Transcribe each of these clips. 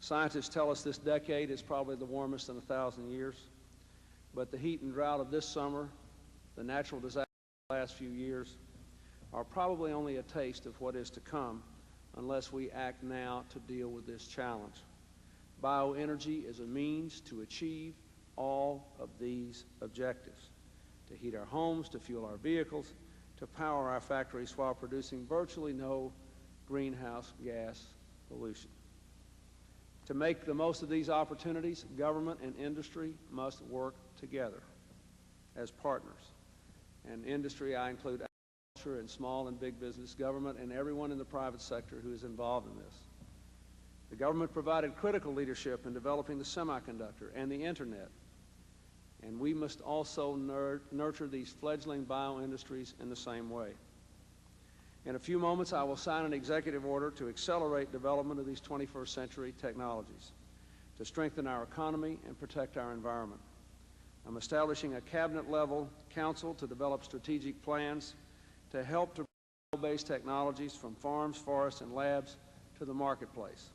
Scientists tell us this decade is probably the warmest in 1,000 years, but the heat and drought of this summer, the natural disasters of the last few years, are probably only a taste of what is to come unless we act now to deal with this challenge. Bioenergy is a means to achieve all of these objectives: to heat our homes, to fuel our vehicles, to power our factories while producing virtually no greenhouse gas pollution. To make the most of these opportunities, government and industry must work together as partners. And industry, I include agriculture and small and big business, government, and everyone in the private sector who is involved in this. The government provided critical leadership in developing the semiconductor and the internet, and we must also nurture these fledgling bioindustries in the same way. In a few moments, I will sign an executive order to accelerate development of these 21st century technologies, to strengthen our economy and protect our environment. I'm establishing a cabinet-level council to develop strategic plans to help to bring bio-based technologies from farms, forests, and labs to the marketplace.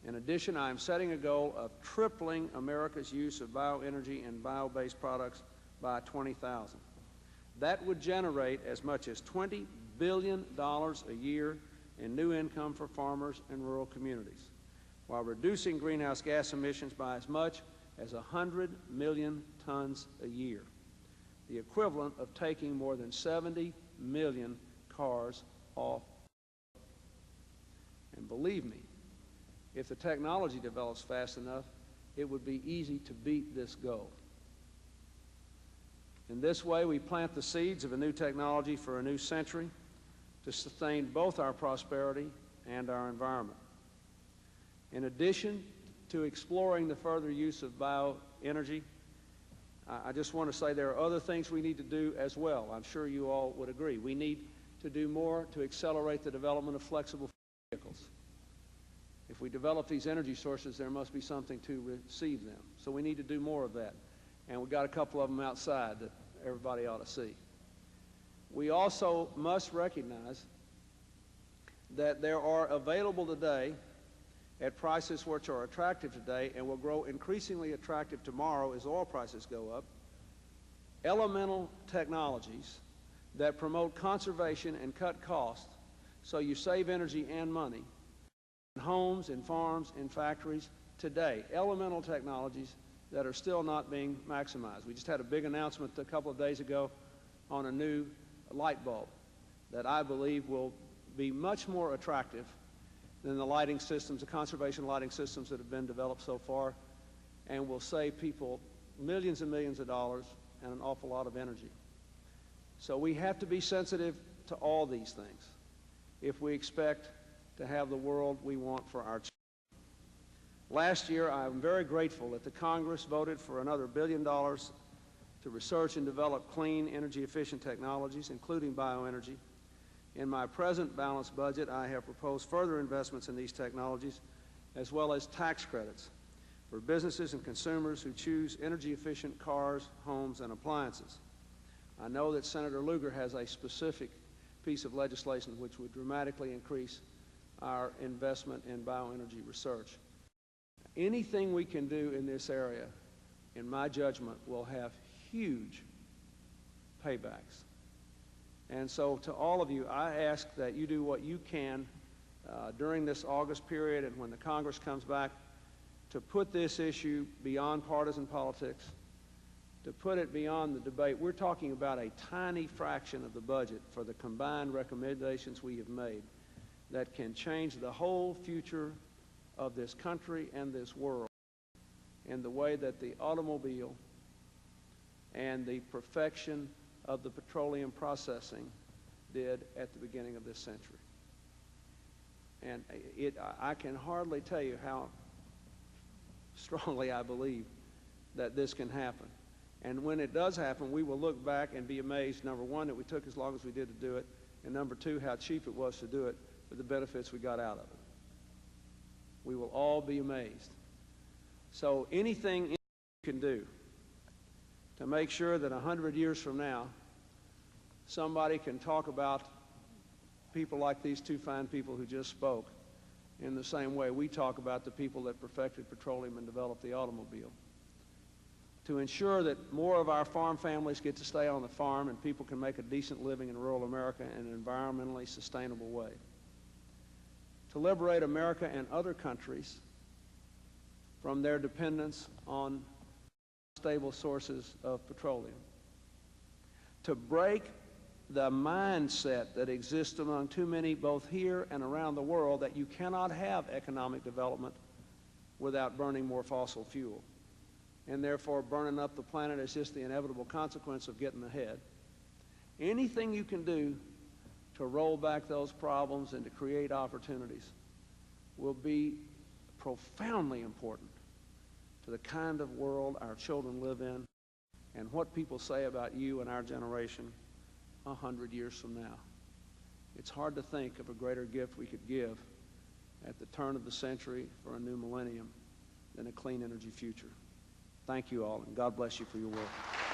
In addition, I am setting a goal of tripling America's use of bioenergy and bio-based products by 20,000. That would generate as much as $20 billion a year in new income for farmers and rural communities, while reducing greenhouse gas emissions by as much as 100 million tons a year, the equivalent of taking more than 70 million cars off. And believe me, if the technology develops fast enough, it would be easy to beat this goal. In this way, we plant the seeds of a new technology for a new century to sustain both our prosperity and our environment. In addition to exploring the further use of bioenergy, I just want to say there are other things we need to do as well. I'm sure you all would agree. We need to do more to accelerate the development of flexible vehicles. If we develop these energy sources, there must be something to receive them. So we need to do more of that. And we've got a couple of them outside that everybody ought to see. We also must recognize that there are available today at prices which are attractive today and will grow increasingly attractive tomorrow as oil prices go up, elemental technologies that promote conservation and cut costs so you save energy and money in homes, in farms, in factories today. Elemental technologies that are still not being maximized. We just had a big announcement a couple of days ago on a new light bulb that I believe will be much more attractive than the lighting systems, the conservation lighting systems that have been developed so far, and will save people millions and millions of dollars and an awful lot of energy. So we have to be sensitive to all these things if we expect to have the world we want for our children. Last year, I'm very grateful that the Congress voted for another $1 billion to research and develop clean, energy-efficient technologies, including bioenergy. In my present balanced budget, I have proposed further investments in these technologies, as well as tax credits for businesses and consumers who choose energy-efficient cars, homes, and appliances. I know that Senator Lugar has a specific piece of legislation which would dramatically increase our investment in bioenergy research. Anything we can do in this area, in my judgment, will have huge paybacks. And so to all of you, I ask that you do what you can during this August period and when the Congress comes back to put this issue beyond partisan politics, to put it beyond the debate. We're talking about a tiny fraction of the budget for the combined recommendations we have made that can change the whole future of this country and this world in the way that the automobile and the perfection of the petroleum processing did at the beginning of this century. And I can hardly tell you how strongly I believe that this can happen. And when it does happen, we will look back and be amazed, number one, that we took as long as we did to do it, and number two, how cheap it was to do it with the benefits we got out of it. We will all be amazed. So anything you can do to make sure that 100 years from now, somebody can talk about people like these two fine people who just spoke in the same way we talk about the people that perfected petroleum and developed the automobile. To ensure that more of our farm families get to stay on the farm and people can make a decent living in rural America in an environmentally sustainable way. To liberate America and other countries from their dependence on stable sources of petroleum. To break the mindset that exists among too many, both here and around the world, that you cannot have economic development without burning more fossil fuel. And therefore, burning up the planet is just the inevitable consequence of getting ahead. Anything you can do to roll back those problems and to create opportunities will be profoundly important to the kind of world our children live in and what people say about you and our generation 100 years from now. It's hard to think of a greater gift we could give at the turn of the century for a new millennium than a clean energy future. Thank you all, and God bless you for your work.